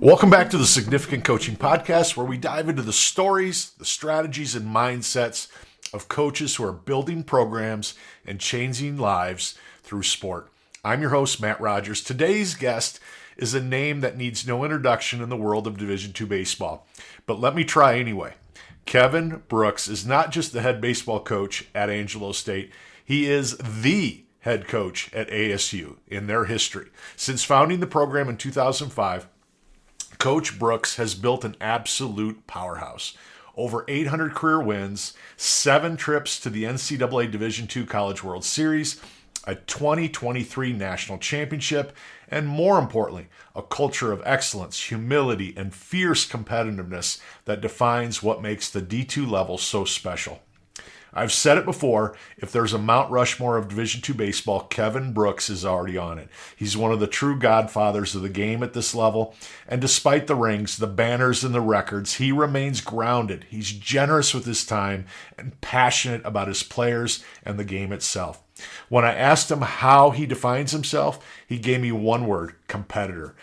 Welcome back to the Significant Coaching Podcast, where we dive into the stories, the strategies, and mindsets of coaches who are building programs and changing lives through sport. I'm your host, Matt Rogers. Today's guest is a name that needs no introduction in the world of Division II baseball, but let me try anyway. Kevin Brooks is not just the head baseball coach at Angelo State, he is the head coach at ASU in their history. Since founding the program in 2005, Coach Brooks has built an absolute powerhouse. Over 800 career wins, 7 trips to the NCAA Division II College World Series, a 2023 national championship, and more importantly, a culture of excellence, humility, and fierce competitiveness that defines what makes the D2 level so special. I've said it before, if there's a Mount Rushmore of Division II baseball, Kevin Brooks is already on it. He's one of the true godfathers of the game at this level, and despite the rings, the banners, and the records, he remains grounded. He's generous with his time and passionate about his players and the game itself. When I asked him how he defines himself, he gave me one word: competitor.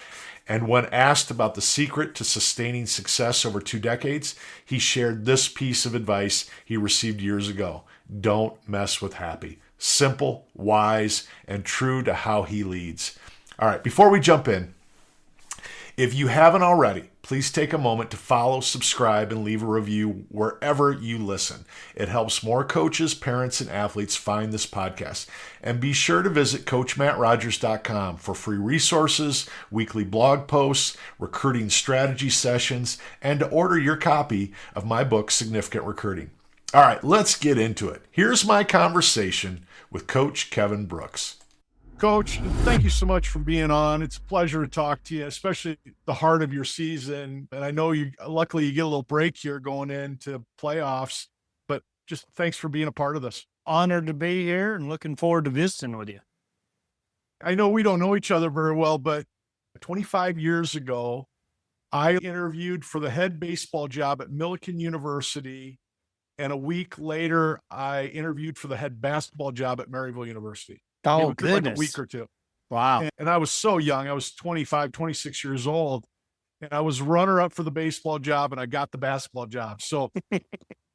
And when asked about the secret to sustaining success over 2 decades, he shared this piece of advice he received years ago: don't mess with happy. Simple, wise, and true to how he leads. All right, before we jump in, if you haven't already, please take a moment to follow, subscribe, and leave a review wherever you listen. It helps more coaches, parents, and athletes find this podcast. And be sure to visit CoachMattRogers.com for free resources, weekly blog posts, recruiting strategy sessions, and to order your copy of my book, Significant Recruiting. All right, let's get into it. Here's my conversation with Coach Kevin Brooks. Coach, thank you so much for being on. It's a pleasure to talk to you, especially at the heart of your season. And I know luckily you get a little break here going into playoffs, but just thanks for being a part of this. Honored to be here and looking forward to visiting with you. I know we don't know each other very well, but 25 years ago, I interviewed for the head baseball job at Millikan University. And a week later, I interviewed for the head basketball job at Maryville University. Oh, goodness. Like a week or two. Wow. And I was so young. I was 25, 26 years old. And I was runner-up for the baseball job, and I got the basketball job. So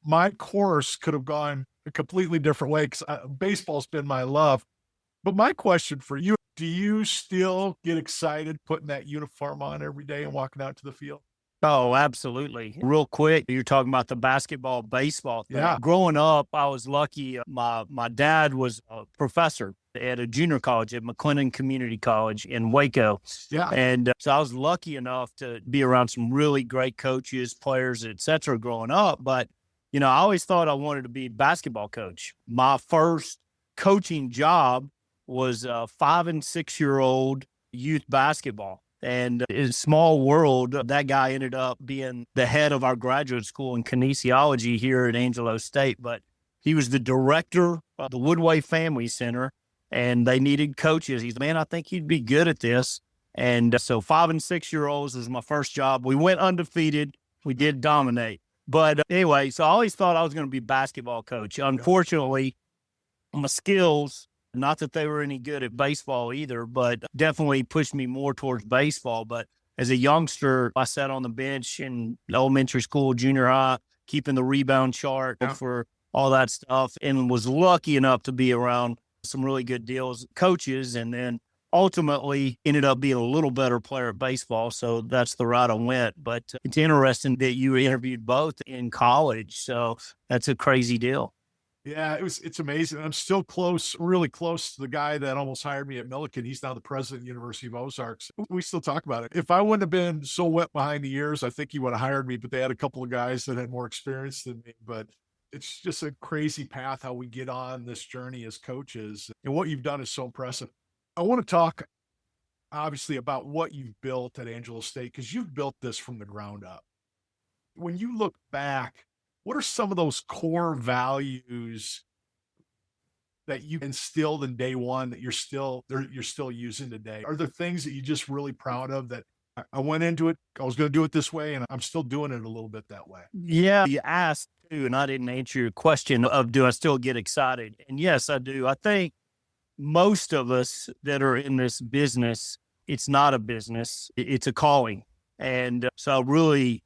my course could have gone a completely different way because baseball's been my love. But my question for you, do you still get excited putting that uniform on every day and walking out to the field? Oh, absolutely. Real quick, you're talking about the basketball, baseball thing. Yeah. Growing up, I was lucky. My dad was a professor at a junior college at McLennan Community College in Waco. Yeah. And so I was lucky enough to be around some really great coaches, players, et cetera, growing up. But, I always thought I wanted to be a basketball coach. My first coaching job was 5 and 6 year old youth basketball. And in a small world, that guy ended up being the head of our graduate school in kinesiology here at Angelo State. But he was the director of the Woodway Family Center, and they needed coaches. He's, man, I think you'd be good at this. And so 5 and 6 year olds was my first job. We went undefeated. We did dominate. But anyway, so I always thought I was going to be a basketball coach. Unfortunately, my skills, not that they were any good at baseball either, but definitely pushed me more towards baseball. But as a youngster, I sat on the bench in elementary school, junior high, keeping the rebound chart for all that stuff, and was lucky enough to be around some really good coaches, and then ultimately ended up being a little better player at baseball. So that's the route I went. But it's interesting that you interviewed both in college. So that's a crazy deal. Yeah, it's amazing. I'm still really close to the guy that almost hired me at Millikan. He's now the president of the University of Ozarks. We still talk about it. If I wouldn't have been so wet behind the ears, I think he would have hired me, but they had a couple of guys that had more experience than me. But it's just a crazy path how we get on this journey as coaches. And what you've done is so impressive. I want to talk, obviously, about what you've built at Angelo State, because you've built this from the ground up. When you look back, what are some of those core values that you instilled in day one that you're still using today? Are there things that you're just really proud of that I went into it, I was going to do it this way, and I'm still doing it a little bit that way? Yeah, you asked too, and I didn't answer your question of do I still get excited? And yes, I do. I think most of us that are in this business, it's not a business, it's a calling. And so I really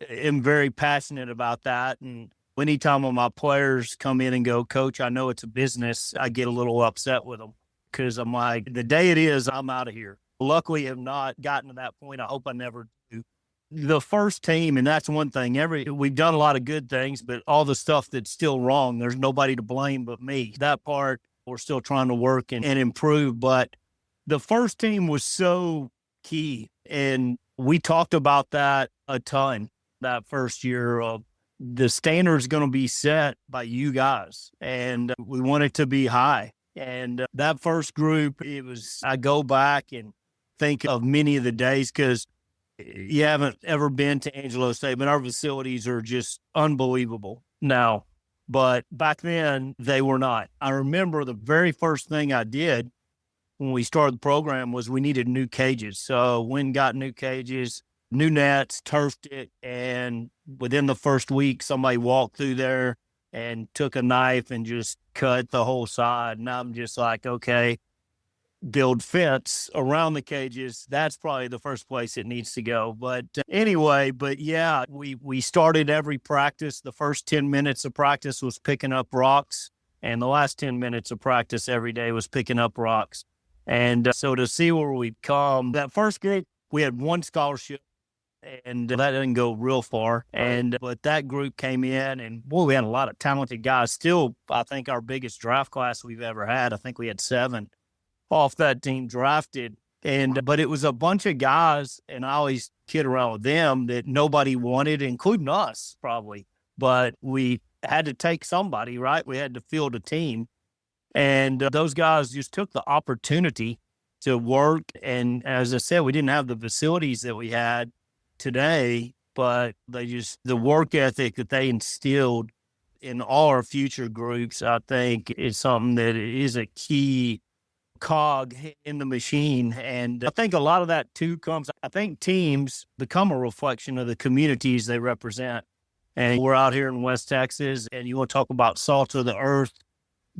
am very passionate about that. And anytime when my players come in and go, Coach, I know it's a business, I get a little upset with them because I'm like, the day it is, I'm out of here. Luckily, have not gotten to that point. I hope I never do. The first team, and that's one thing. We've done a lot of good things, but all the stuff that's still wrong, there's nobody to blame but me. That part we're still trying to work and improve. But the first team was so key, and we talked about that a ton that first year. Of the standard's going to be set by you guys, and we want it to be high. And that first group, I go back and think of many of the days because you haven't ever been to Angelo State, but our facilities are just unbelievable now. But back then, they were not. I remember the very first thing I did when we started the program was we needed new cages. So Wynn got new cages, new nets, turfed it, and within the first week, somebody walked through there and took a knife and just cut the whole side. And I'm just like, okay, build fence around the cages. That's probably the first place it needs to go. But anyway, yeah, we started every practice. The first 10 minutes of practice was picking up rocks, and the last 10 minutes of practice every day was picking up rocks. And so to see where we've come, that first group, we had one scholarship, and that didn't go real far. But that group came in, and boy, we had a lot of talented guys. Still, I think our biggest draft class we've ever had. I think we had 7 off that team drafted. But it was a bunch of guys, and I always kid around with them, that nobody wanted, including us probably. But we had to take somebody, right? We had to field a team. And those guys just took the opportunity to work. And as I said, we didn't have the facilities that we had today, but the work ethic that they instilled in all our future groups, I think is something that is a key cog in the machine. And I think a lot of that too I think teams become a reflection of the communities they represent. And we're out here in West Texas, and you want to talk about salt of the earth,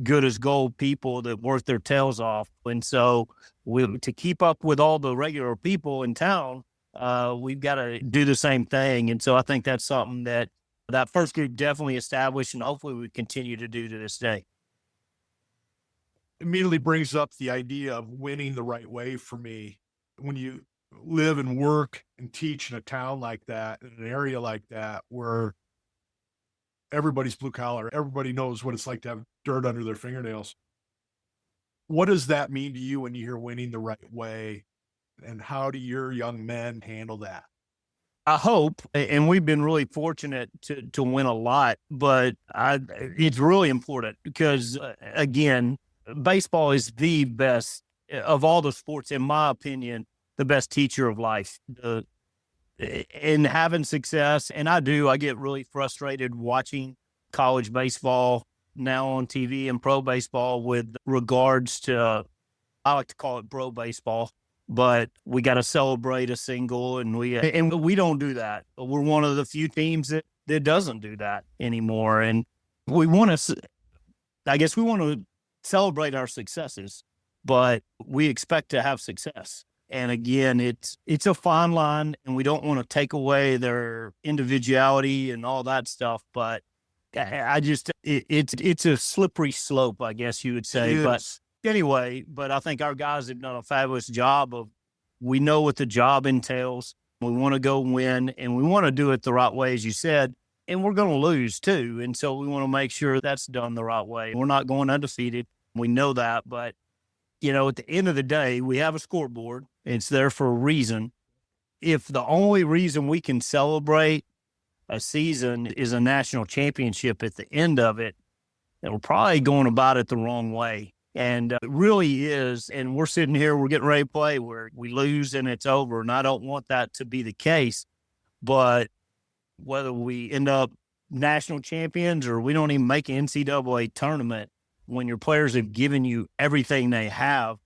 good as gold people that work their tails off. And so to keep up with all the regular people in town, we've got to do the same thing. And so I think that's something that first group definitely established, and hopefully we continue to do to this day. Immediately brings up the idea of winning the right way for me. When you live and work and teach in a town like that, in an area like that, where everybody's blue collar, everybody knows what it's like to have dirt under their fingernails. What does that mean to you when you hear winning the right way? And how do your young men handle that? I hope, and we've been really fortunate to win a lot, but it's really important because, again, baseball is the best of all the sports, in my opinion, the best teacher of life. In having success, and I get really frustrated watching college baseball now on TV and pro baseball with regards to, I like to call it bro baseball, but we got to celebrate a single, and we don't do that. We're one of the few teams that doesn't do that anymore. And we want to celebrate our successes, but we expect to have success. And again, it's a fine line, and we don't want to take away their individuality and all that stuff. But it's a slippery slope, I guess you would say. Yes. But anyway, I think our guys have done a fabulous job we know what the job entails. We want to go win, and we want to do it the right way, as you said. And we're going to lose too. And so we want to make sure that's done the right way. We're not going undefeated. We know that, but at the end of the day, we have a scoreboard. It's there for a reason. If the only reason we can celebrate a season is a national championship at the end of it, then we're probably going about it the wrong way. And it really is. And we're sitting here, we're getting ready to play where we lose and it's over. And I don't want that to be the case. But whether we end up national champions or we don't even make an NCAA tournament, when your players have given you everything they have,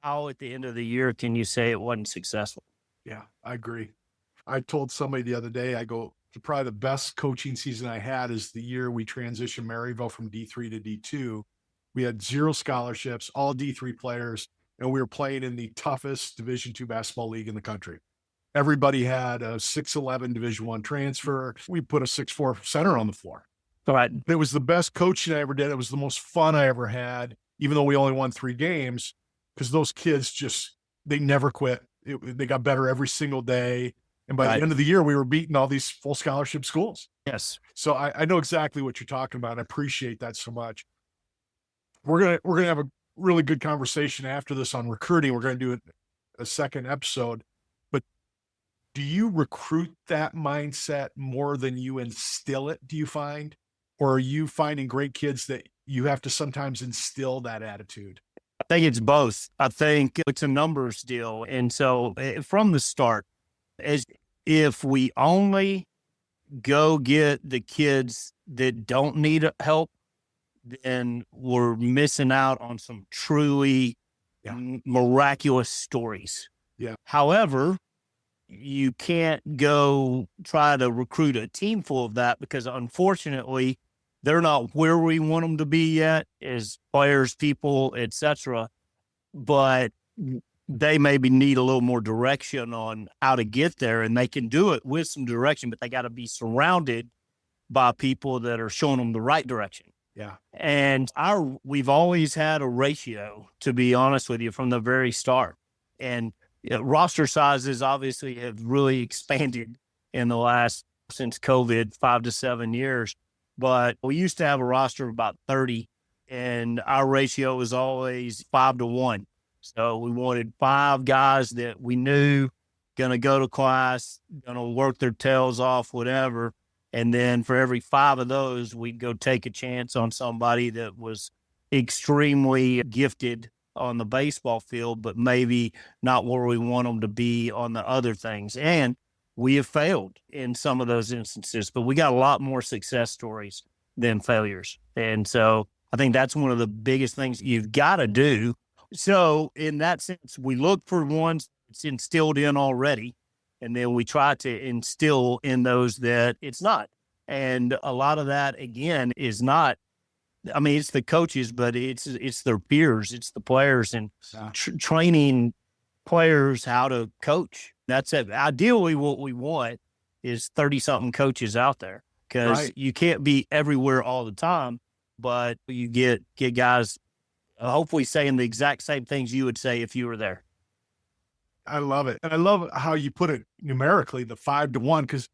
how at the end of the year can you say it wasn't successful? Yeah, I agree. I told somebody the other day, I go, probably the best coaching season I had is the year we transitioned Maryville from D3 to D2. We had 0 scholarships, all D3 players, and we were playing in the toughest Division II basketball league in the country. Everybody had a 6'11" Division I transfer. We put a 6'4" center on the floor. Right. It was the best coaching I ever did. It was the most fun I ever had, even though we only won 3 games, because those kids they never quit. They got better every single day. And by the end of the year, we were beating all these full scholarship schools. Yes. So I know exactly what you're talking about. I appreciate that so much. We're gonna have a really good conversation after this on recruiting. We're gonna do a second episode. But do you recruit that mindset more than you instill it, do you find? Or are you finding great kids that you have to sometimes instill that attitude? I think it's both. I think it's a numbers deal. And so from the start, as if we only go get the kids that don't need help, then we're missing out on some truly miraculous stories. Yeah. However, you can't go try to recruit a team full of that because unfortunately they're not where we want them to be yet as players, people, etc. But they maybe need a little more direction on how to get there, and they can do it with some direction, but they got to be surrounded by people that are showing them the right direction. Yeah. And we've always had a ratio, to be honest with you, from the very start. And roster sizes obviously have really expanded in the last, since COVID, 5 to 7 years. But we used to have a roster of about 30, and our ratio was always 5 to 1. So we wanted 5 guys that we knew going to go to class, going to work their tails off, whatever. And then for every 5 of those, we'd go take a chance on somebody that was extremely gifted on the baseball field, but maybe not where we want them to be on the other things. And we have failed in some of those instances, but we got a lot more success stories than failures. And so I think that's one of the biggest things you've got to do. So in that sense, we look for ones that's instilled in already, and then we try to instill in those that it's not. And a lot of that, again, is not, I mean, it's the coaches, but it's their peers, it's the players, and training players how to coach. That's it. Ideally, what we want is 30-something coaches out there, because you can't be everywhere all the time, but you get guys hopefully saying the exact same things you would say if you were there. I love it. And I love how you put it numerically, the 5 to 1, because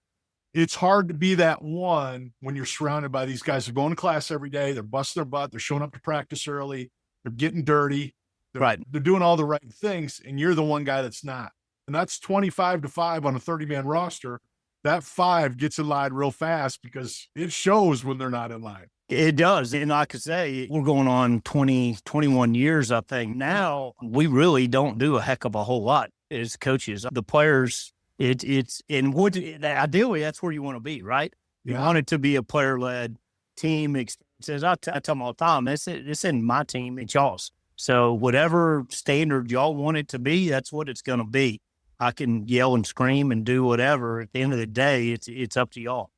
it's hard to be that one when you're surrounded by these guys who are going to class every day. They're busting their butt. They're showing up to practice early. They're getting dirty. They're doing all the right things. And you're the one guy that's not. And that's 25 to 5 on a 30-man roster. That 5 gets in line real fast because it shows when they're not in line. It does. And like I say, we're going on 20, 21 years, I think. Now, we really don't do a heck of a whole lot as coaches. The players, ideally, that's where you want to be, right? You want it to be a player-led team experiences. I tell them all the time, this isn't my team, it's y'all's. So whatever standard y'all want it to be, that's what it's going to be. I can yell and scream and do whatever. At the end of the day, it's up to y'all.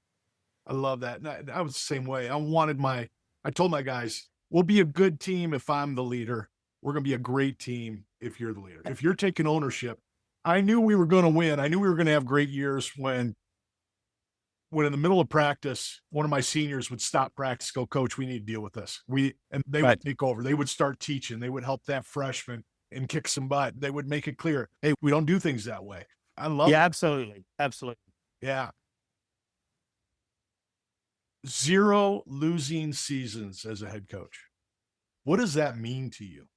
I love that. And I was the same way. I told my guys, we'll be a good team if I'm the leader. We're going to be a great team if you're the leader. If you're taking ownership, I knew we were going to win. I knew we were going to have great years when in the middle of practice, one of my seniors would stop practice, go, Coach, we need to deal with this. And they would take over. They would start teaching. They would help that freshman and kick some butt. They would make it clear, hey, we don't do things that way. I love it. Yeah, absolutely. Absolutely. Yeah. 0 losing seasons as a head coach. What does that mean to you?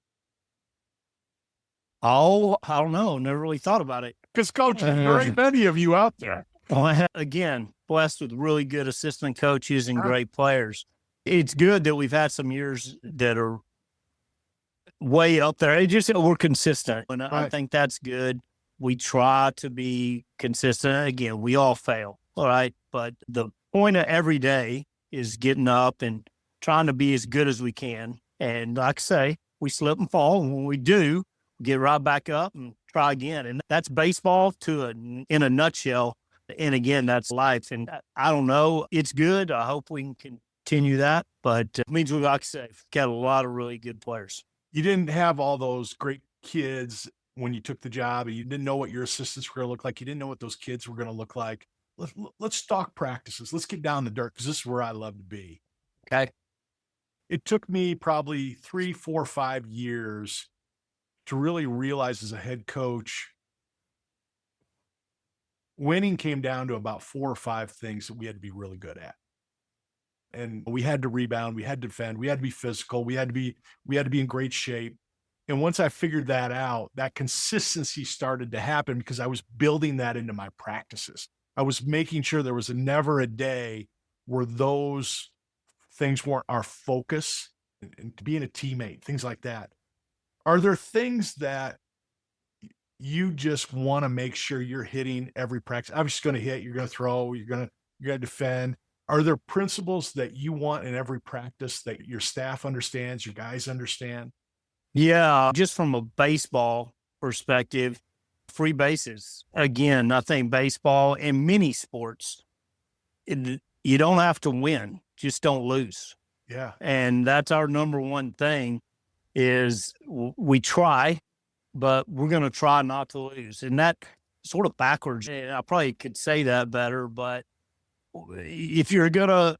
Oh, I don't know. Never really thought about it. Because, Coach, there ain't many of you out there. Well, again, blessed with really good assistant coaches and great players. It's good that we've had some years that are way up there. It's just we're consistent, and I think that's good. We try to be consistent. Again, we all fail, all right? But the point of every day is getting up and trying to be as good as we can. And like I say, we slip and fall, and when we do, get right back up and try again. And that's baseball in a nutshell. And again, that's life. And I don't know. It's good. I hope we can continue that. But it means we, like I say, got a lot of really good players. You didn't have all those great kids when you took the job and you didn't know what your assistants were going to look like. You didn't know what those kids were going to look like. Let's stalk practices. Let's get down the dirt because this is where I love to be. Okay. It took me probably 3, 4, 5 years to really realize as a head coach, winning came down to about 4 or 5 things that we had to be really good at. And we had to rebound, we had to defend, we had to be physical, we had to be in great shape. And once I figured that out, that consistency started to happen because I was building that into my practices. I was making sure there was never a day where those things weren't our focus, and being a teammate, things like that. Are there things that you just want to make sure you're hitting every practice? I'm just going to hit, you're going to throw, you're going to defend. Are there principles that you want in every practice that your staff understands, your guys understand? Yeah, just from a baseball perspective, free bases. Again, I think baseball and many sports, you don't have to win, just don't lose. Yeah. And that's our number one thing is we try, but we're going to try not to lose. And that sort of backwards. And I probably could say that better, but if you're going to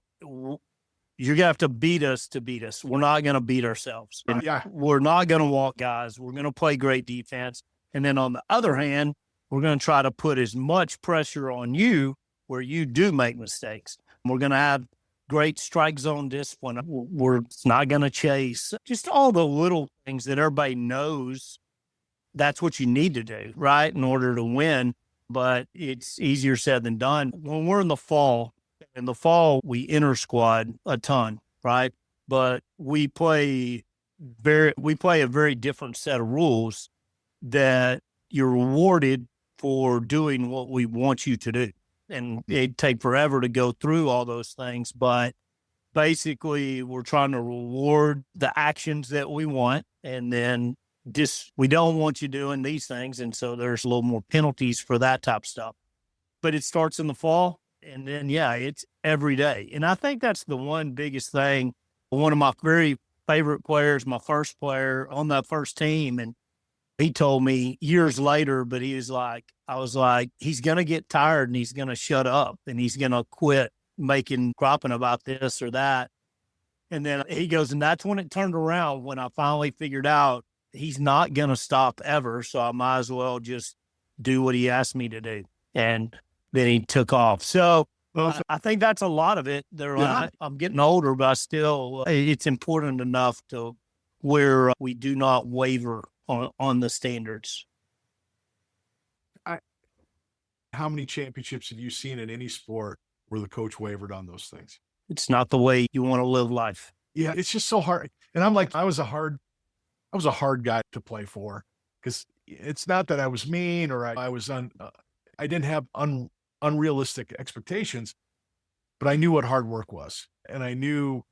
have to beat us to beat us. We're not going to beat ourselves. Yeah. We're not going to walk guys. We're going to play great defense. And then on the other hand, we're going to try to put as much pressure on you where you do make mistakes. We're going to have great strike zone discipline. We're not going to chase. Just all the little things that everybody knows that's what you need to do, right, in order to win. But it's easier said than done. When we're in the fall, we inter squad a ton, right? But we play a very different set of rules that you're rewarded for doing what we want you to do. And it'd take forever to go through all those things, but basically we're trying to reward the actions that we want, and then we don't want you doing these things. And so there's a little more penalties for that type of stuff. But it starts in the fall, and then, yeah, it's every day. And I think that's the one biggest thing. One of my very favorite players, my first player on that first team, and he told me years later, but I was like, he's going to get tired and he's going to shut up and he's going to quit crapping about this or that. And then he goes, and that's when it turned around, when I finally figured out he's not going to stop ever. So I might as well just do what he asked me to do. And then he took off. So I think that's a lot of it. I'm getting older, but it's important enough to where we do not waver on the standards. How many championships have you seen in any sport where the coach wavered on those things? It's not the way you want to live life. Yeah, it's just so hard. And I'm like, I was a hard guy to play for, because it's not that I was mean or I didn't have unrealistic expectations, but I knew what hard work was. And I knew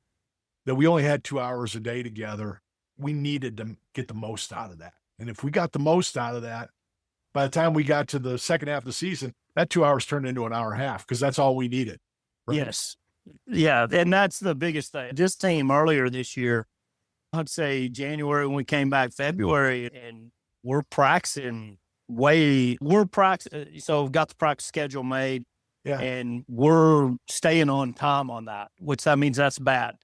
that we only had 2 hours a day together. We needed to get the most out of that. And if we got the most out of that, by the time we got to the second half of the season, that 2 hours turned into an hour and a half, because that's all we needed. Right? Yes. Yeah. And that's the biggest thing. This team earlier this year, I'd say January, when we came back February, and we're practicing. So we've got the practice schedule made, and we're staying on time on that, which that means that's bad.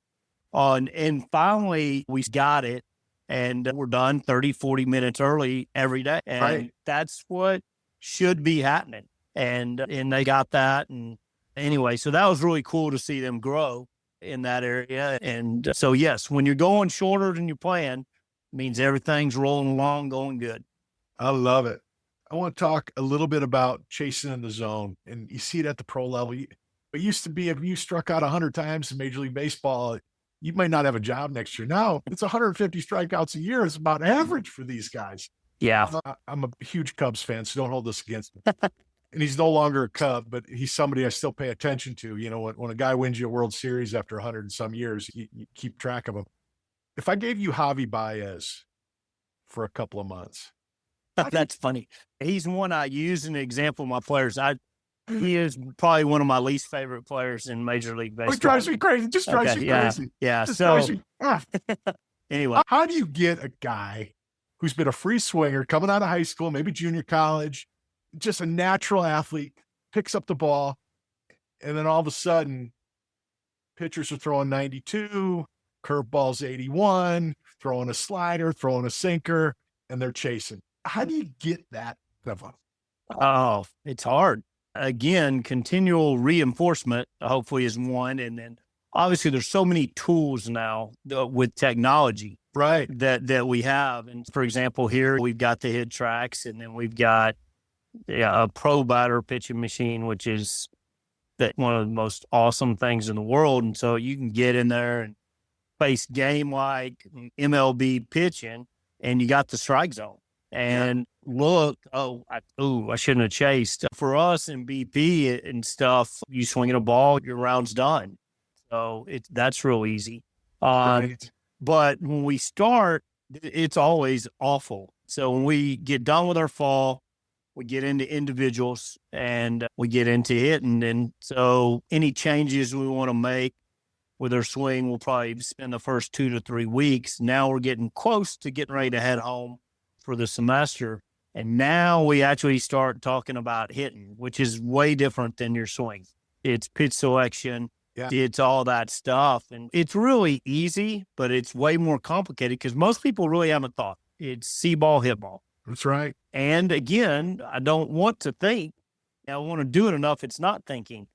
And finally we got it, and we're done 30, 40 minutes early every day. And that's what should be happening. And they got that. And anyway, so that was really cool to see them grow in that area. And so, yes, when you're going shorter than you're playing, it means everything's rolling along, going good. I love it. I want to talk a little bit about chasing in the zone, and you see it at the pro level. It used to be, if you struck out 100 times in Major League Baseball, you might not have a job next year. Now it's 150 strikeouts a year. It's about average for these guys. Yeah. I'm a huge Cubs fan, so don't hold this against me. And he's no longer a Cub, but he's somebody I still pay attention to. You know, when a guy wins you a World Series after 100 and some years, you keep track of him. If I gave you Javi Baez for a couple of months. That's funny. He's one I use as an example of my players. He is probably one of my least favorite players in Major League Baseball. It drives me crazy. Just drives me crazy. Yeah. Just so anyway, how do you get a guy who's been a free swinger coming out of high school, maybe junior college, just a natural athlete, picks up the ball, and then all of a sudden, pitchers are throwing 92, curveballs 81, throwing a slider, throwing a sinker, and they're chasing. How do you get that? Oh, it's hard. Again, continual reinforcement hopefully is one. And then obviously there's so many tools now with technology Right. that we have. And for example, here we've got the hit tracks, and then we've got a pro batter pitching machine, which is one of the most awesome things in the world. And so you can get in there and face game like MLB pitching, and you got the strike zone. And look, I shouldn't have chased. For us in BP and stuff, you swinging a ball, your round's done. So that's real easy. Right. But when we start, it's always awful. So when we get done with our fall, we get into individuals and we get into hitting. And so any changes we want to make with our swing, we'll probably spend the first 2 to 3 weeks. Now we're getting close to getting ready to head home for the semester. And now we actually start talking about hitting, which is way different than your swing. It's pitch selection. Yeah. It's all that stuff. And it's really easy, but it's way more complicated because most people really haven't thought. It's see ball, hit ball. That's right. And again, I don't want to think. I want to do it enough. It's not thinking.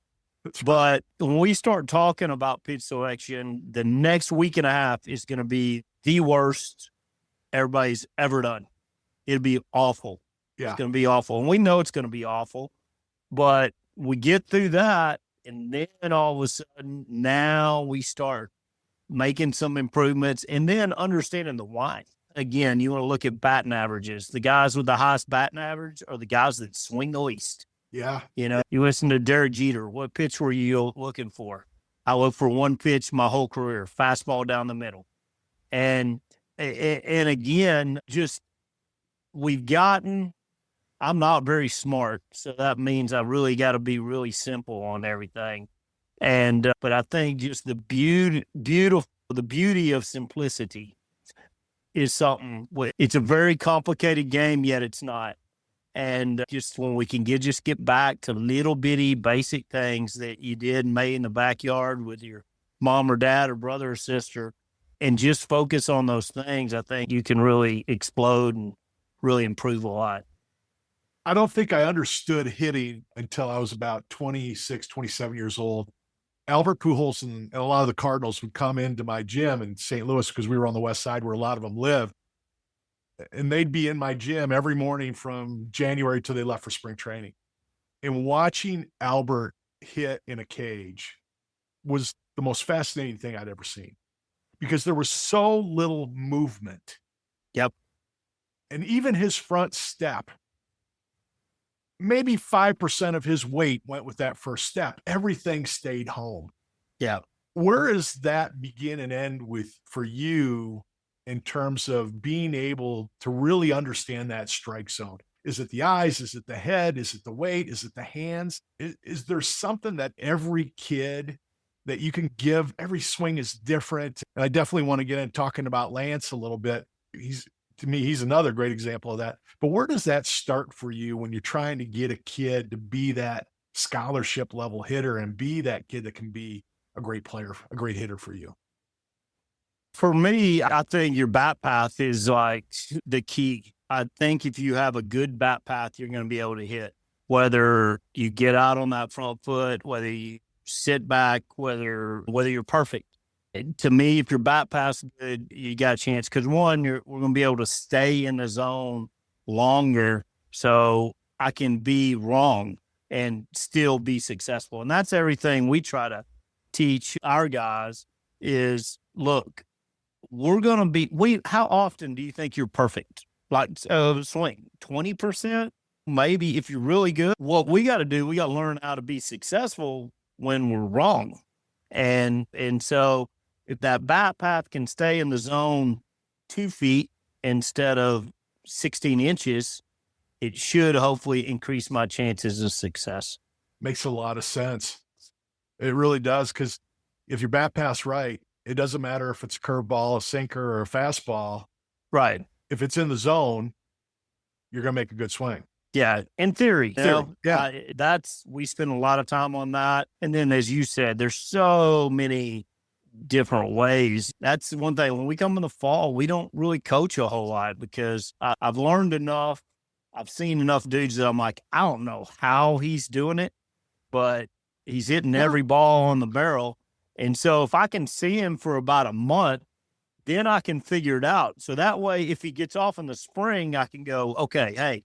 But when we start talking about pitch selection, the next week and a half is going to be the worst everybody's ever done. It'll be awful. Yeah. It's going to be awful. And we know it's going to be awful, but we get through that. And then all of a sudden, now we start making some improvements and then understanding the why. Again, you want to look at batting averages. The guys with the highest batting average are the guys that swing the least. Yeah. You know, you listen to Derek Jeter. What pitch were you looking for? I look for one pitch my whole career, fastball down the middle. And again, just I'm not very smart. So that means I really got to be really simple on everything. And, but I think just the beauty of simplicity is something. It's a very complicated game, yet it's not. And just when we can get back to little bitty basic things that you did made in the backyard with your mom or dad or brother or sister, and just focus on those things, I think you can really explode and really improve a lot. I don't think I understood hitting until I was about 26, 27 years old. Albert Pujols and a lot of the Cardinals would come into my gym in St. Louis because we were on the west side where a lot of them live. And they'd be in my gym every morning from January till they left for spring training. And watching Albert hit in a cage was the most fascinating thing I'd ever seen because there was so little movement. Yep. And even his front step, maybe 5% of his weight went with that first step. Everything stayed home. Yeah. Where does that begin and end with for you in terms of being able to really understand that strike zone? Is it the eyes? Is it the head? Is it the weight? Is it the hands? Is there something that every kid that you can give? Every swing is different. And I definitely want to get in talking about Lance a little bit. To me, he's another great example of that. But where does that start for you when you're trying to get a kid to be that scholarship level hitter and be that kid that can be a great player, a great hitter for you? For me, I think your bat path is like the key. I think if you have a good bat path, you're going to be able to hit. Whether you get out on that front foot, whether you sit back, whether you're perfect. To me, if your bat path's good, you got a chance. Because one, we're going to be able to stay in the zone longer, so I can be wrong and still be successful. And that's everything we try to teach our guys is, look, we're going to be, how often do you think you're perfect? Like swing 20%, maybe if you're really good. What we got to do, we got to learn how to be successful when we're wrong. And so if that bat path can stay in the zone 2 feet instead of 16 inches, it should hopefully increase my chances of success. Makes a lot of sense. It really does. Because if your bat path's right, it doesn't matter if it's a curveball, a sinker, or a fastball. Right. if it's in the zone, you're going to make a good swing. Yeah, in theory. We spend a lot of time on that. And then, as you said, there's so many different ways. That's one thing. When we come in the fall, we don't really coach a whole lot because I've learned enough. I've seen enough dudes that I'm like, I don't know how he's doing it, but he's hitting every ball on the barrel. And so if I can see him for about a month, then I can figure it out. So that way, if he gets off in the spring, I can go, okay, hey,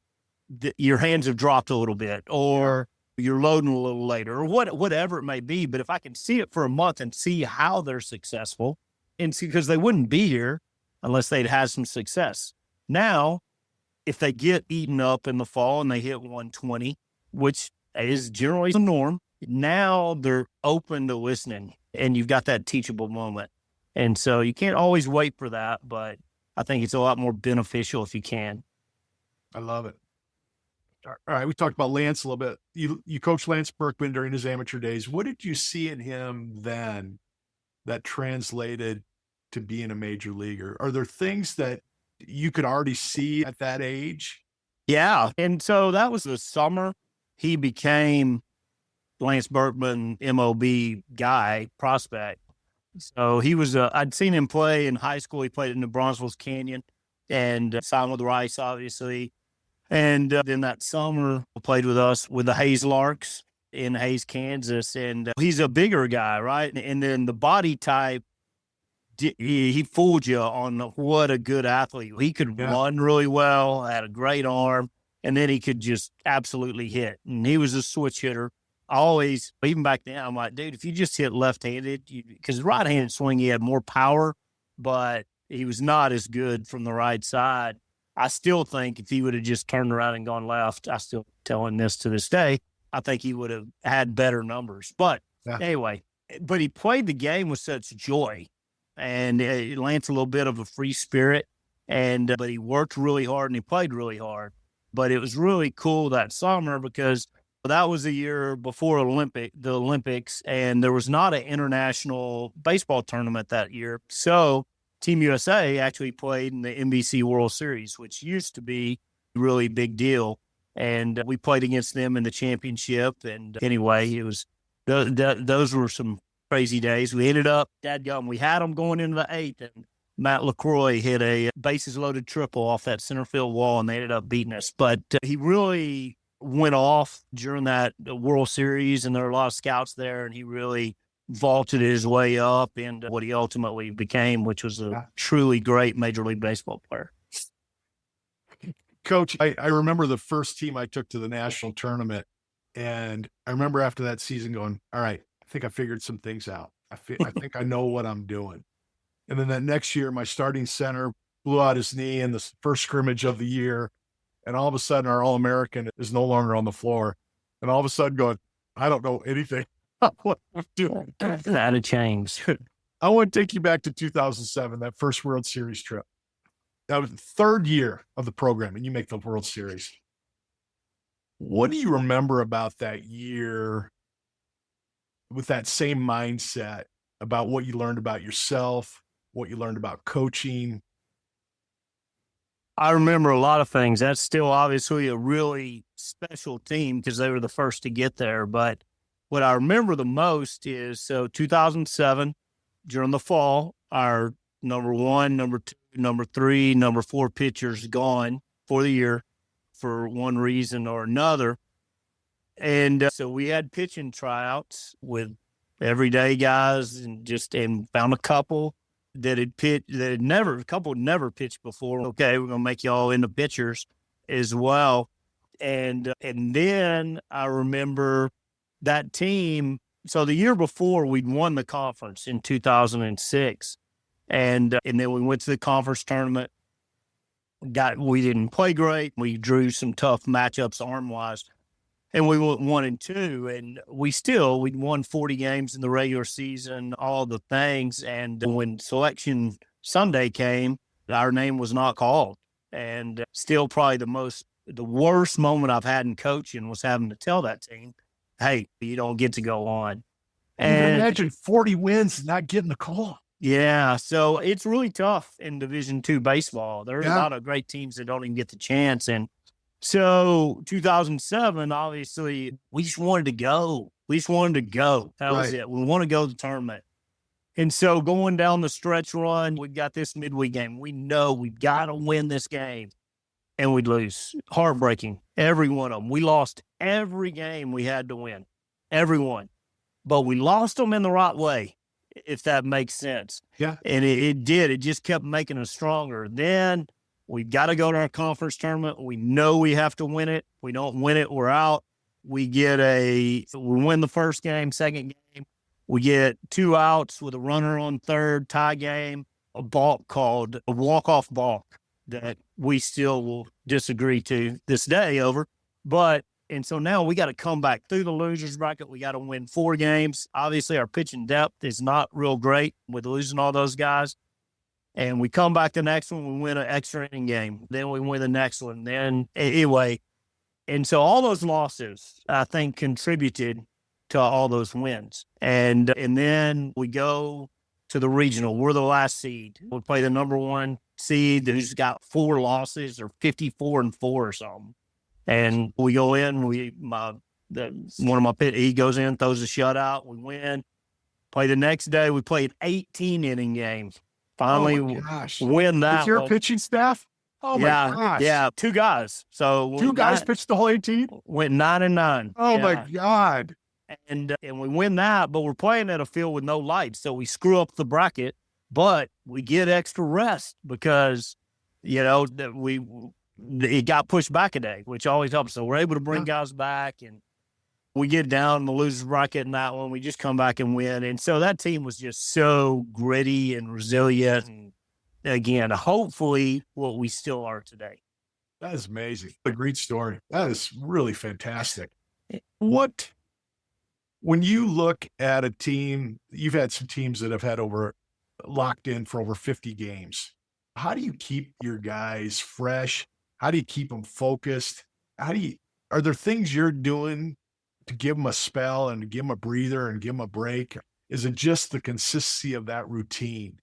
your hands have dropped a little bit, or you're loading a little later, or whatever it may be. But if I can see it for a month and see how they're successful, and see, because they wouldn't be here unless they'd had some success. Now, if they get eaten up in the fall and they hit 120, which is generally the norm, now they're open to listening, and you've got that teachable moment. And so you can't always wait for that, but I think it's a lot more beneficial if you can. I love it. All right, we talked about Lance a little bit. You coached Lance Berkman during his amateur days. What did you see in him then that translated to being a major leaguer? Are there things that you could already see at that age? Yeah, and so that was the summer he became Lance Berkman, MLB guy, prospect. So he was, I'd seen him play in high school. He played in the Bronzeville's Canyon and signed with Rice, obviously. And then that summer, played with us with the Hayes Larks in Hayes, Kansas. And he's a bigger guy, right? And then the body type, he fooled you on what a good athlete. He could run really well, had a great arm, and then he could just absolutely hit. And he was a switch hitter. Always, even back then, I'm like, dude, if you just hit left-handed, because right-handed swing, he had more power, but he was not as good from the right side. I still think if he would have just turned around and gone left, I still tell him this to this day, I think he would have had better numbers. But anyway, but he played the game with such joy, and Lance a little bit of a free spirit, and but he worked really hard and he played really hard. But it was really cool that summer because that was the year before the Olympics, and there was not an international baseball tournament that year. So Team USA actually played in the NBC World Series, which used to be a really big deal. And we played against them in the championship. And anyway, it was those were some crazy days. We ended up, we had them going into the eighth, and Matt LaCroix hit a bases loaded triple off that center field wall, and they ended up beating us. But he really went off during that World Series, and there were a lot of scouts there, and he really vaulted his way up into what he ultimately became, which was a truly great Major League Baseball player. Coach, I remember the first team I took to the national tournament, and I remember after that season going, all right, I think I figured some things out. I think I know what I'm doing. And then that next year, my starting center blew out his knee in the first scrimmage of the year, and all of a sudden our All-American is no longer on the floor. And all of a sudden going, I don't know anything. What I'm doing. That had changed. I want to take you back to 2007, that first World Series trip. That was the third year of the program, and you make the World Series. What do you remember about that year with that same mindset about what you learned about yourself, what you learned about coaching? I remember a lot of things. That's still obviously a really special team because they were the first to get there. But what I remember the most is, 2007, during the fall, our number 1, number 2, number 3, number 4 pitchers gone for the year for one reason or another. And so we had pitching tryouts with everyday guys and found a couple that had pitched, a couple had never pitched before. Okay, we're going to make y'all into pitchers as well. And then I remember that team. So the year before, we'd won the conference in 2006. And then we went to the conference tournament. We didn't play great. We drew some tough matchups arm-wise. And we went 1-2, and we'd won 40 games in the regular season, all the things. And when Selection Sunday came, our name was not called. And still probably the worst moment I've had in coaching was having to tell that team, hey, you don't get to go on. And imagine 40 wins and not getting the call. Yeah, so it's really tough in Division II baseball. There's a Yeah. lot of great teams that don't even get the chance. And so 2007, obviously, we just wanted to go. We just wanted to go. That was Right. it. We want to go to the tournament. And so going down the stretch run, we got this midweek game. We know we've got to win this game. And we'd lose. Heartbreaking. Every one of them. We lost every game we had to win. Everyone. But we lost them in the right way, if that makes sense. Yeah. And it did. It just kept making us stronger. Then we've got to go to our conference tournament. We know we have to win it. We don't win it, we're out. We win the first game, second game. We get 2 outs with a runner on third, tie game, a balk called a walk-off balk that we still will disagree to this day over. And so now we got to come back through the losers bracket. We got to win 4 games. Obviously, our pitching depth is not real great with losing all those guys. And we come back the next one, we win an extra inning game. Then we win the next one. Then anyway, and so all those losses, I think, contributed to all those wins. And then we go to the regional. We're the last seed. We play the number 1 seed who's got 4 losses or 54-4 or something. And we go in, one of my he goes in, throws a shutout, we win. Play the next day, we play an 18-inning game. Finally, win that. With your pitching staff? Oh my gosh. Yeah, 2 guys. So 2 guys pitched the whole 18? Went 9-9. Oh my God. And we win that, but we're playing at a field with no lights. So we screw up the bracket, but we get extra rest because, it got pushed back a day, which always helps. So we're able to bring guys back, and we get down in the losers bracket in that one. We just come back and win. And so that team was just so gritty and resilient. And again, hopefully what we still are today. That is amazing. A great story. That is really fantastic. When you look at a team, you've had some teams that have had locked in for over 50 games. How do you keep your guys fresh? How do you keep them focused? Are there things you're doing to give them a spell and to give them a breather and give them a break? Is it just the consistency of that routine?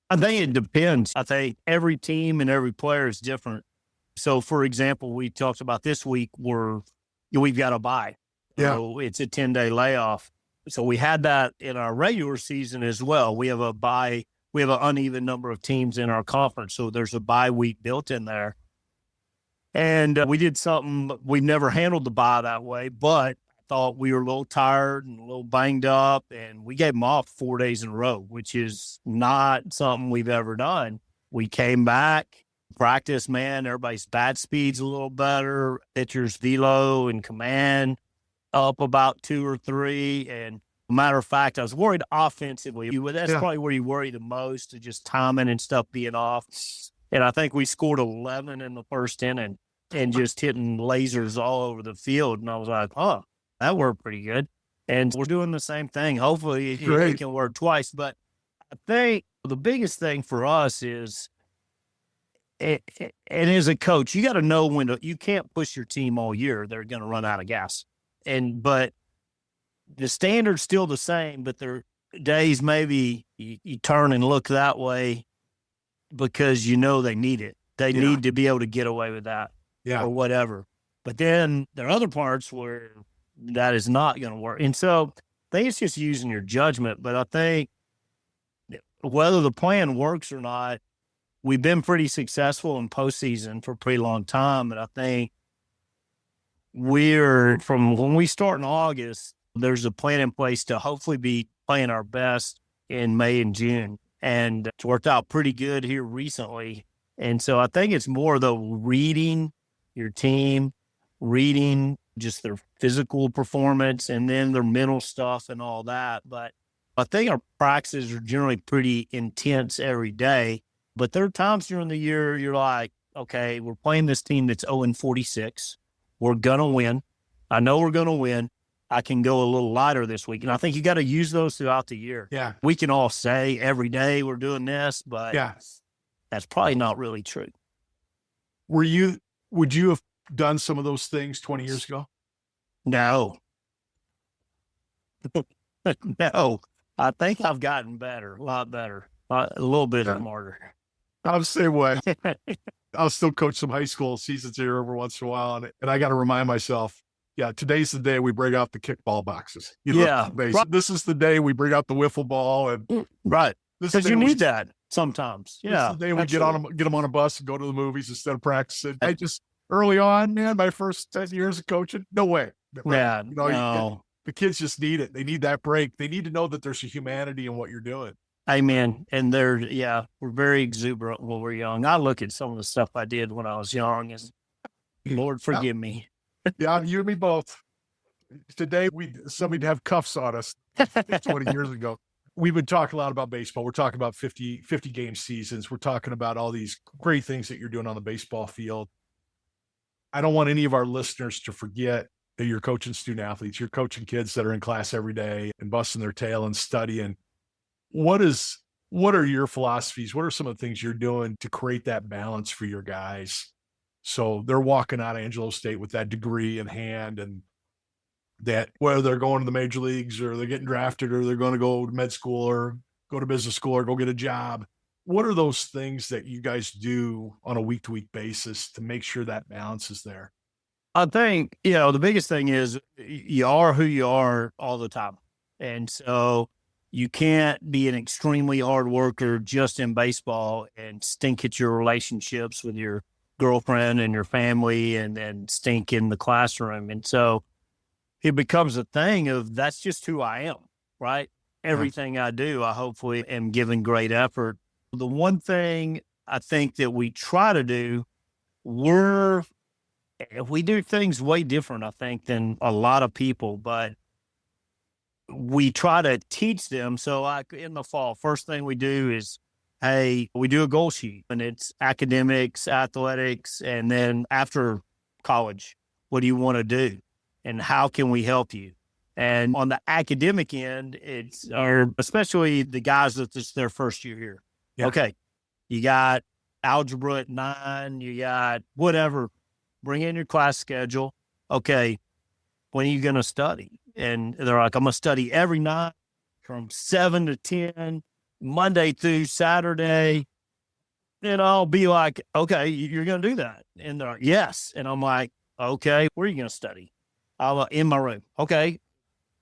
I think it depends. I think every team and every player is different. So, for example, we talked about this week we've got a bye. Yeah. So it's a 10-day layoff. So we had that in our regular season as well. We have a bye. We have an uneven number of teams in our conference. So there's a bye week built in there. And we did something, we've never handled the bye that way, but I thought we were a little tired and a little banged up, and we gave them off 4 days in a row, which is not something we've ever done. We came back, practice, man, everybody's bat speed's a little better, pitcher's velo and command up about 2 or 3. And matter of fact, I was worried offensively. That's probably where you worry the most, just timing and stuff being off. And I think we scored 11 in the first inning and just hitting lasers all over the field. And I was like, that worked pretty good. And we're doing the same thing. Hopefully it can work twice. But I think the biggest thing for us is, and as a coach, you got to know you can't push your team all year. They're going to run out of gas. But the standard's still the same, but there are days maybe you turn and look that way because they need it. They need to be able to get away with that or whatever. But then there are other parts where that is not going to work. And so I think it's just using your judgment. But I think whether the plan works or not, we've been pretty successful in postseason for a pretty long time. And I think from when we start in August, there's a plan in place to hopefully be playing our best in May and June. And it's worked out pretty good here recently. And so I think it's more reading your team, reading just their physical performance and then their mental stuff and all that. But I think our practices are generally pretty intense every day. But there are times during the year you're like, okay, we're playing this team that's 0-46. We're going to win. I know we're going to win. I can go a little lighter this week. And I think you got to use those throughout the year. Yeah. We can all say every day we're doing this, but that's probably not really true. Would you have done some of those things 20 years ago? No. No. I think I've gotten better, a lot better, a little bit Yeah. smarter. I'm the same way. I'll still coach some high school seasons here every once in a while. And I got to remind myself, yeah, today's the day we bring out the kickball boxes. Yeah, right. This is the day we bring out the wiffle ball. And Right. this is Because the you day need that sometimes. this Yeah. is the day we absolutely. get them on a bus and go to the movies instead of practicing. I just, early on, man, my first 10 years of coaching, no way. Right? Yeah. You know, No. the kids just need it. They need that break. They need to know that there's a humanity in what you're doing. Amen. And we're very exuberant when we're young. I look at some of the stuff I did when I was young and Lord forgive me. Yeah, you and me both. Today, somebody'd have cuffs on us 20 years ago. We would talk a lot about baseball. We're talking about 50 game seasons. We're talking about all these great things that you're doing on the baseball field. I don't want any of our listeners to forget that you're coaching student athletes. You're coaching kids that are in class every day and busting their tail and studying. What are your philosophies? What are some of the things you're doing to create that balance for your guys? So they're walking out of Angelo State with that degree in hand, and that whether they're going to the major leagues or they're getting drafted or they're going to go to med school or go to business school or go get a job. What are those things that you guys do on a week-to-week basis to make sure that balance is there? I think, the biggest thing is you are who you are all the time. And so you can't be an extremely hard worker just in baseball and stink at your relationships with your girlfriend and your family and then stink in the classroom. And so it becomes a thing of that's just who I am, right? Everything I do, I hopefully am giving great effort. The one thing I think that we try to do, we do things way different, I think, than a lot of people, but we try to teach them. So like in the fall, first thing we do is, hey, we do a goal sheet and it's academics, athletics, and then after college, what do you want to do? And how can we help you? And on the academic end, especially the guys that it's their first year here. Yeah. Okay, you got algebra at 9, you got whatever. Bring in your class schedule. Okay, when are you going to study? And they're like, I'm going to study every night from 7 to 10, Monday through Saturday. And I'll be like, okay, you're going to do that. And they're like, yes. And I'm like, okay, where are you going to study? I'm in my room. Okay.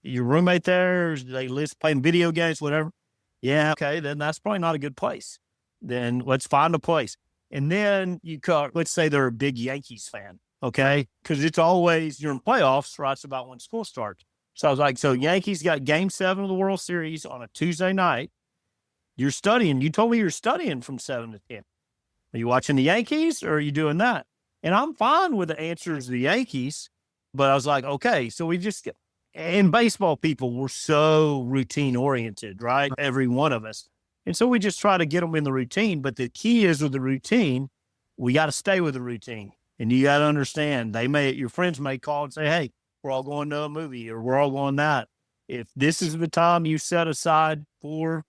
Your roommate there, they playing video games, whatever. Yeah. Okay. Then that's probably not a good place. Then let's find a place. And then let's say they're a big Yankees fan. Okay. Cause it's always, you're in playoffs, right? It's about when school starts. So I was like, so Yankees got game 7 of the World Series on a Tuesday night. You're studying. You told me you're studying from 7 to 10. Are you watching the Yankees or are you doing that? And I'm fine with the answers to the Yankees, but I was like, okay, so in baseball, people, we're so routine oriented, right? Every one of us. And so we just try to get them in the routine. But the key is with the routine, we got to stay with the routine. And you got to understand, your friends may call and say, hey, we're all going to a movie or we're all going that. If this is the time you set aside for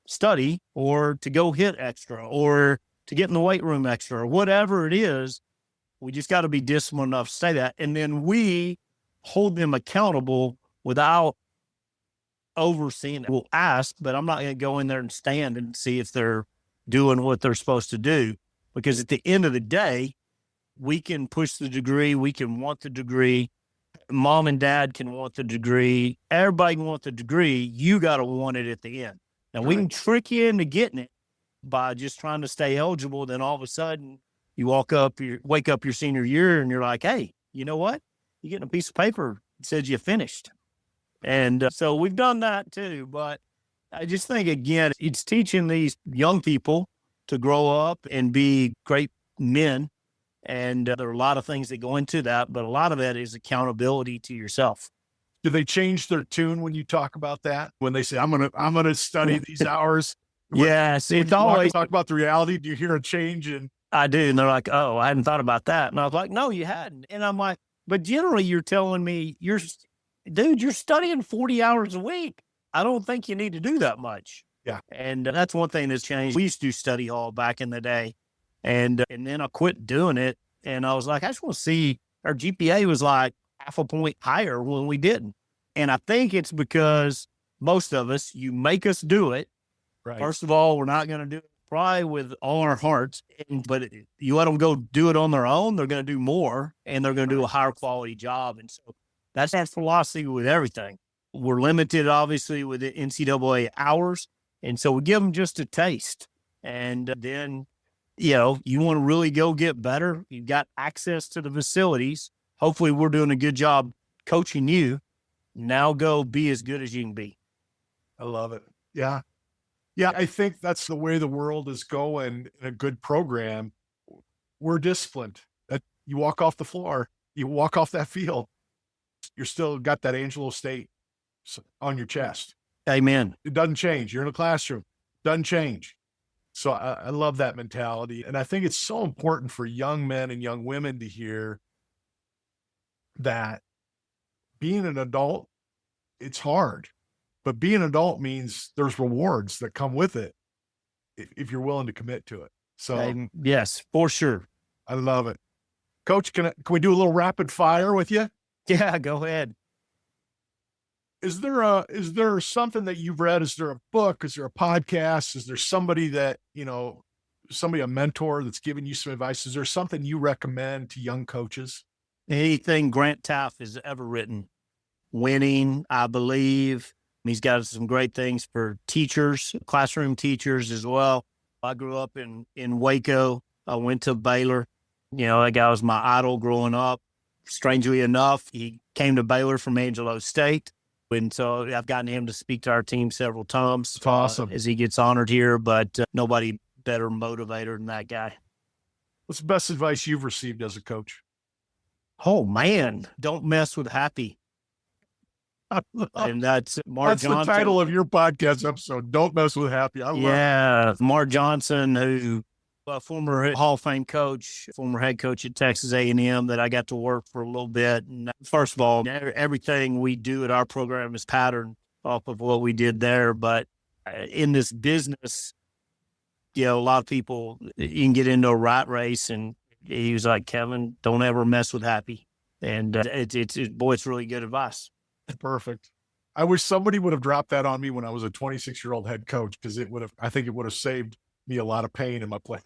study or to go hit extra or to get in the weight room extra or whatever it is, we just got to be disciplined enough to say that. And then we hold them accountable without overseeing it. We'll ask, but I'm not going to go in there and stand and see if they're doing what they're supposed to do. Because at the end of the day, we can push the degree. We can want the degree. Mom and dad can want the degree. Everybody can want the degree. You got to want it at the end. Now, we can trick you into getting it by just trying to stay eligible. Then all of a sudden, you wake up your senior year and you're like, hey, you know what? You're getting a piece of paper that says you finished. And so we've done that too. But I just think, again, it's teaching these young people to grow up and be great men. And there are a lot of things that go into that, but a lot of that is accountability to yourself. Do they change their tune when you talk about that? When they say, I'm gonna study these hours? Yes, it's always talk about the reality. Do you hear a change in? I do. And they're like, oh, I hadn't thought about that. And I was like, no, you hadn't. And I'm like, but generally you're telling me you're studying 40 hours a week. I don't think you need to do that much. Yeah. And that's one thing that's changed. We used to do study hall back in the day. And then I quit doing it. And I was like, I just want to see, our GPA was like half a point higher when we didn't. And I think it's because most of us, you make us do it. Right. First of all, we're not going to do it probably with all our hearts, but you let them go do it on their own, they're going to do more, and they're going to do a higher quality job. And so that's that philosophy with everything. We're limited, obviously, with the NCAA hours, and so we give them just a taste. And then, you want to really go get better. You've got access to the facilities. Hopefully, we're doing a good job coaching you. Now go be as good as you can be. I love it. Yeah. Yeah, I think that's the way the world is going in a good program. We're disciplined. That you walk off the floor, you walk off that field, you're still got that Angelo State on your chest. Amen. It doesn't change. You're in a classroom. Doesn't change. So I love that mentality. And I think it's so important for young men and young women to hear that being an adult, it's hard. But being an adult means there's rewards that come with it if you're willing to commit to it. So yes, for sure. I love it. Coach, can we do a little rapid fire with you? Yeah, go ahead. Is there something that you've read? Is there a book? Is there a podcast? Is there somebody that, a mentor that's giving you some advice? Is there something you recommend to young coaches? Anything Grant Taft has ever written. Winning, I believe. He's got some great things for teachers, classroom teachers as well. I grew up in Waco. I went to Baylor. That guy was my idol growing up. Strangely enough, he came to Baylor from Angelo State. And so I've gotten him to speak to our team several times. That's awesome. As he gets honored here, but nobody better motivator than that guy. What's the best advice you've received as a coach? Oh, man, don't mess with happy. And that's Mark Johnson. That's the title of your podcast episode. Don't mess with happy. I love it. Mark Johnson, who a former Hall of Fame coach, former head coach at Texas A&M that I got to work for a little bit. And first of all, everything we do at our program is patterned off of what we did there. But in this business, a lot of people, you can get into a rat race, and he was like, Kevin, don't ever mess with happy. And it's really good advice. Perfect. I wish somebody would have dropped that on me when I was a 26-year-old head coach, because I think it would have saved me a lot of pain in my play.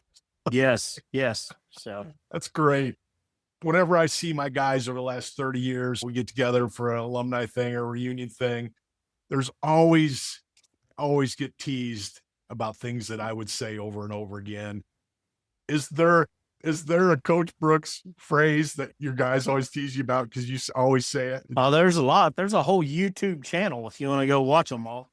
Yes. So that's great. Whenever I see my guys over the last 30 years, we get together for an alumni thing or a reunion thing, there's always get teased about things that I would say over and over again. Is there a Coach Brooks phrase that your guys always tease you about because you always say it? Oh, there's a lot. There's a whole YouTube channel if you want to go watch them all.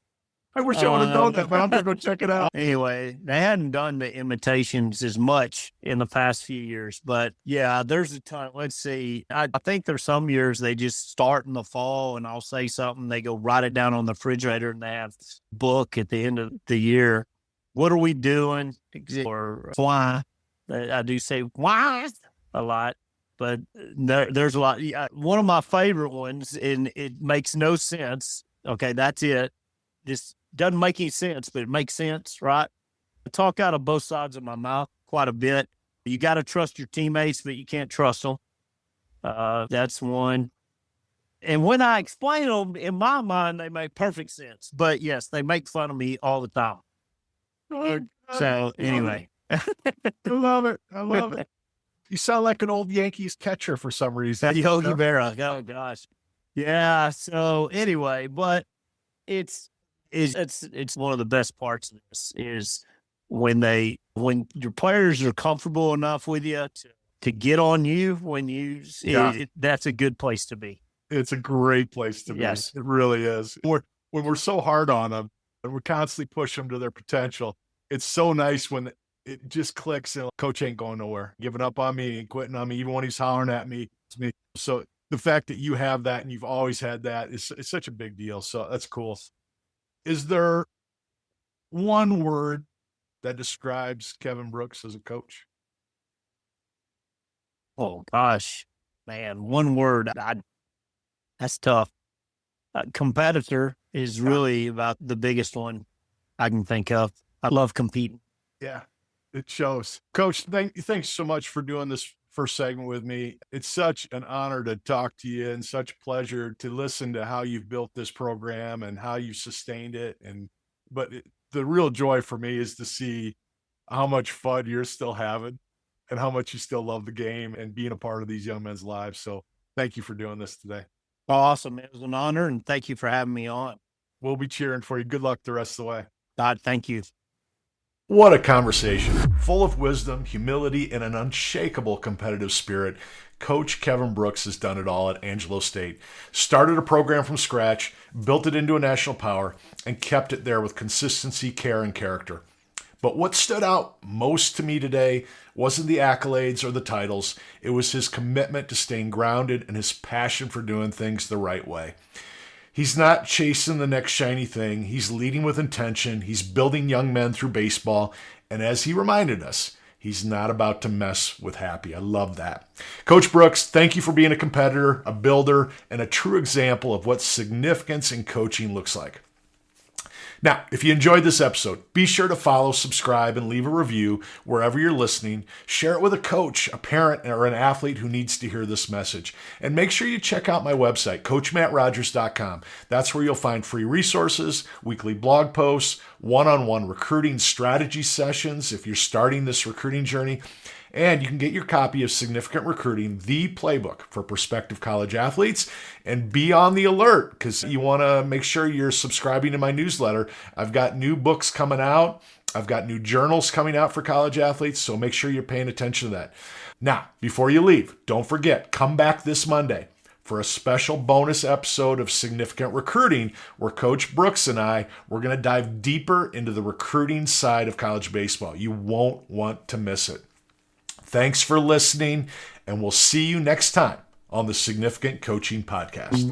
I wish I would have known that, but I'm going to go check it out. Anyway, they hadn't done the imitations as much in the past few years, but yeah, there's a ton. Let's see. I think there's some years they just start in the fall and I'll say something. They go write it down on the refrigerator and they have this book at the end of the year. What are we doing? Or why? I do say why a lot, but there's a lot. One of my favorite ones, and it makes no sense. Okay, that's it. This doesn't make any sense, but it makes sense, right? I talk out of both sides of my mouth quite a bit. You got to trust your teammates, but you can't trust them. That's one. And when I explain them, in my mind, they make perfect sense. But yes, they make fun of me all the time. So anyway. I love it. I love it. You sound like an old Yankees catcher for some reason. Yogi Berra. Oh gosh. Yeah. So anyway, but it's one of the best parts of this is when your players are comfortable enough with you to get on you that's a good place to be. It's a great place to be. Yes. It really is. When we're so hard on them and we're constantly pushing them to their potential, it's so nice when it just clicks and Coach ain't going nowhere, giving up on me and quitting on me, even when he's hollering at me. It's me. So the fact that you have that and you've always had that is such a big deal. So that's cool. Is there one word that describes Kevin Brooks as a coach? Oh gosh, man, one word. That's tough. Competitor is really about the biggest one I can think of. I love competing. Yeah, it shows. Coach, thanks so much for doing this first segment with me. It's such an honor to talk to you and such pleasure to listen to how you've built this program and how you've sustained it. The real joy for me is to see how much fun you're still having and how much you still love the game and being a part of these young men's lives. So thank you for doing this today. Awesome. It was an honor, and thank you for having me on. We'll be cheering for you. Good luck the rest of the way. God, thank you. What a conversation. Full of wisdom, humility, and an unshakable competitive spirit, Coach Kevin Brooks has done it all at Angelo State. Started a program from scratch, built it into a national power, and kept it there with consistency, care, and character. But what stood out most to me today wasn't the accolades or the titles. It was his commitment to staying grounded and his passion for doing things the right way. He's not chasing the next shiny thing. He's leading with intention. He's building young men through baseball. And as he reminded us, he's not about to mess with happy. I love that. Coach Brooks, thank you for being a competitor, a builder, and a true example of what significance in coaching looks like. Now, if you enjoyed this episode, be sure to follow, subscribe, and leave a review wherever you're listening. Share it with a coach, a parent, or an athlete who needs to hear this message. And make sure you check out my website, coachmattrogers.com. That's where you'll find free resources, weekly blog posts, one-on-one recruiting strategy sessions if you're starting this recruiting journey. And you can get your copy of Significant Recruiting, the playbook for prospective college athletes. And be on the alert because you want to make sure you're subscribing to my newsletter. I've got new books coming out. I've got new journals coming out for college athletes. So make sure you're paying attention to that. Now, before you leave, don't forget, come back this Monday for a special bonus episode of Significant Recruiting where Coach Brooks and we're going to dive deeper into the recruiting side of college baseball. You won't want to miss it. Thanks for listening, and we'll see you next time on the Significant Coaching Podcast.